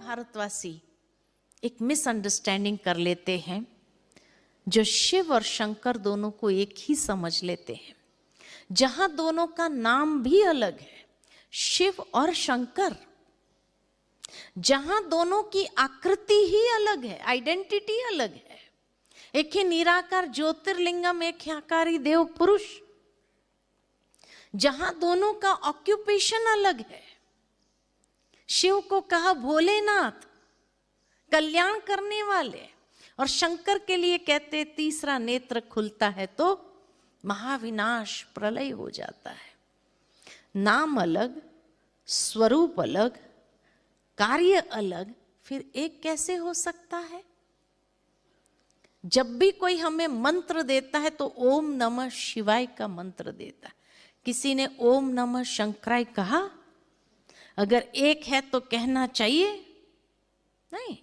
भारतवासी एक मिसअंडरस्टैंडिंग कर लेते हैं, जो शिव और शंकर दोनों को एक ही समझ लेते हैं। जहां दोनों का नाम भी अलग है, शिव और शंकर, जहां दोनों की आकृति ही अलग है, आइडेंटिटी अलग है। एक ही निराकार ज्योतिर्लिंगम, एक ही आकारी देव पुरुष, जहां दोनों का ऑक्यूपेशन अलग है। शिव को कहा भोलेनाथ, कल्याण करने वाले, और शंकर के लिए कहते तीसरा नेत्र खुलता है तो महाविनाश प्रलय हो जाता है। नाम अलग, स्वरूप अलग, कार्य अलग, फिर एक कैसे हो सकता है? जब भी कोई हमें मंत्र देता है तो ओम नमः शिवाय का मंत्र देता है। किसी ने ओम नमः शंकराय कहा? अगर एक है तो कहना चाहिए? नहीं।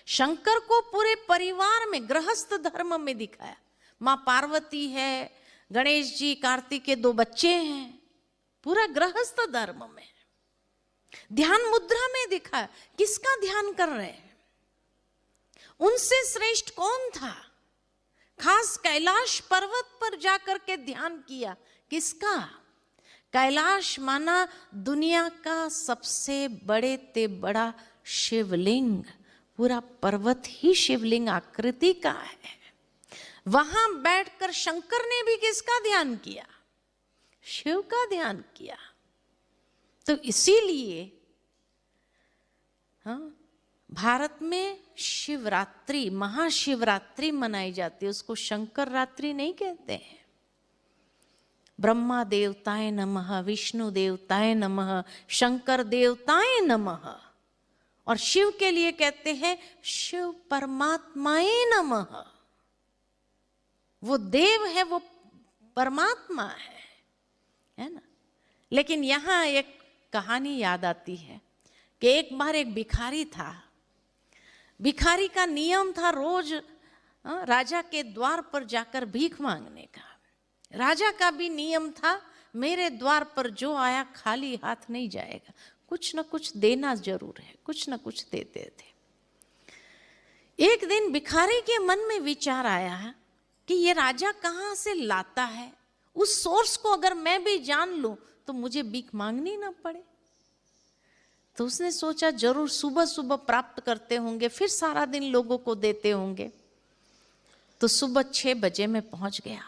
शंकर को पूरे परिवार में, गृहस्थ धर्म में दिखाया। मां पार्वती है, गणेश जी, कार्तिक के 2 बच्चे हैं, पूरा गृहस्थ धर्म में। ध्यान मुद्रा में दिखाया। किसका ध्यान कर रहे हैं? उनसे श्रेष्ठ कौन था? खास कैलाश पर्वत पर जाकर के ध्यान किया। किसका? कैलाश माना दुनिया का सबसे बड़े ते बड़ा शिवलिंग, पूरा पर्वत ही शिवलिंग आकृति का है। वहां बैठकर शंकर ने भी किसका ध्यान किया? शिव का ध्यान किया। तो इसीलिए भारत में शिवरात्रि, महाशिवरात्रि मनाई जाती है। उसको शंकर रात्रि नहीं कहते हैं। ब्रह्मा देवताय नमः, विष्णु देवताय नमः, शंकर देवताय नमः, और शिव के लिए कहते हैं शिव परमात्माए नमः। वो देव है, वो परमात्मा है ना। लेकिन यहां एक कहानी याद आती है कि एक बार एक भिखारी था। भिखारी का नियम था रोज राजा के द्वार पर जाकर भीख मांगने का। राजा का भी नियम था, मेरे द्वार पर जो आया खाली हाथ नहीं जाएगा, कुछ न कुछ देना जरूर है। कुछ न कुछ देते थे। एक दिन भिखारी के मन में विचार आया कि ये राजा कहाँ से लाता है, उस सोर्स को अगर मैं भी जान लूं तो मुझे भीख मांगनी ना पड़े। तो उसने सोचा जरूर सुबह सुबह प्राप्त करते होंगे, फिर सारा दिन लोगों को देते होंगे। तो सुबह 6 बजे में पहुंच गया।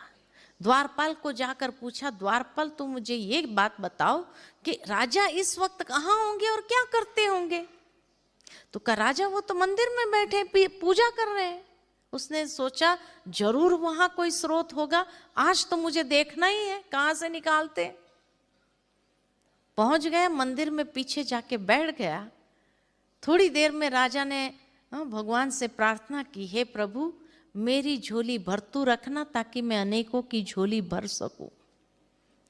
द्वारपाल को जाकर पूछा, द्वारपाल तुम मुझे ये बात बताओ कि राजा इस वक्त कहाँ होंगे और क्या करते होंगे? तो कहा राजा वो तो मंदिर में बैठे पूजा कर रहे हैं। उसने सोचा जरूर वहां कोई स्रोत होगा, आज तो मुझे देखना ही है कहां से निकालते। पहुंच गया मंदिर में, पीछे जाके बैठ गया। थोड़ी देर में राजा ने भगवान से प्रार्थना की, हे प्रभु मेरी झोली भरतू रखना ताकि मैं अनेकों की झोली भर सकूं।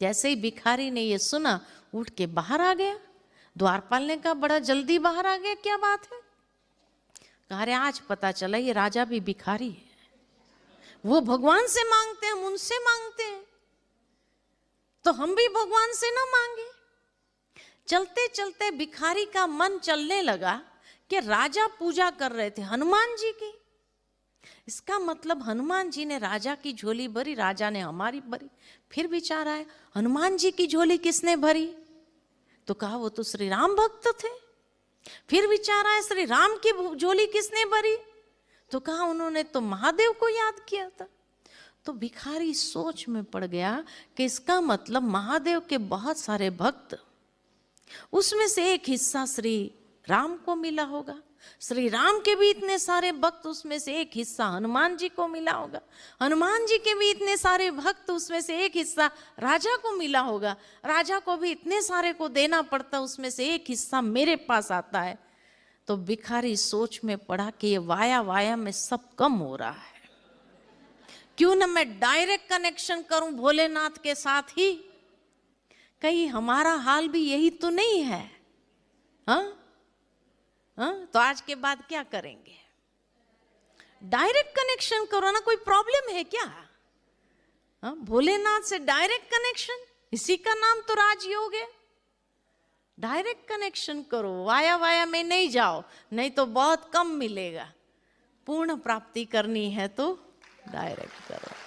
जैसे ही भिखारी ने ये सुना, उठ के बाहर आ गया। द्वारपाल ने कहा बड़ा जल्दी बाहर आ गया, क्या बात है? कहा अरे आज पता चला ये राजा भी भिखारी है। वो भगवान से मांगते हैं, हम उनसे मांगते हैं, तो हम भी भगवान से ना मांगे। चलते चलते भिखारी का मन चलने लगा कि राजा पूजा कर रहे थे हनुमान जी की। इसका मतलब हनुमान जी ने राजा की झोली भरी, राजा ने हमारी भरी। फिर विचार आया हनुमान जी की झोली किसने भरी? तो कहा वो तो श्री राम भक्त थे। फिर विचार आया श्री राम की झोली किसने भरी? तो कहा उन्होंने तो महादेव को याद किया था। तो भिखारी सोच में पड़ गया कि इसका मतलब महादेव के बहुत सारे भक्त, उसमें से एक हिस्सा श्री राम को मिला होगा। श्री राम के भी इतने सारे भक्त, उसमें से एक हिस्सा हनुमान जी को मिला होगा। हनुमान जी के भी इतने सारे भक्त, उसमें से एक हिस्सा राजा को मिला होगा। राजा को भी इतने सारे को देना पड़ता, उसमें से एक हिस्सा मेरे पास आता है। तो भिखारी सोच में पड़ा कि ये वाया वाया में सब कम हो रहा है, क्यों ना मैं डायरेक्ट कनेक्शन करूं भोलेनाथ के साथ ही। कहीं हमारा हाल भी यही तो नहीं है? हाँ, तो आज के बाद क्या करेंगे? डायरेक्ट कनेक्शन करो ना, कोई प्रॉब्लम है क्या? भोलेनाथ से डायरेक्ट कनेक्शन, इसी का नाम तो राजयोग है। डायरेक्ट कनेक्शन करो, वाया वाया में नहीं जाओ, नहीं तो बहुत कम मिलेगा। पूर्ण प्राप्ति करनी है तो डायरेक्ट करो।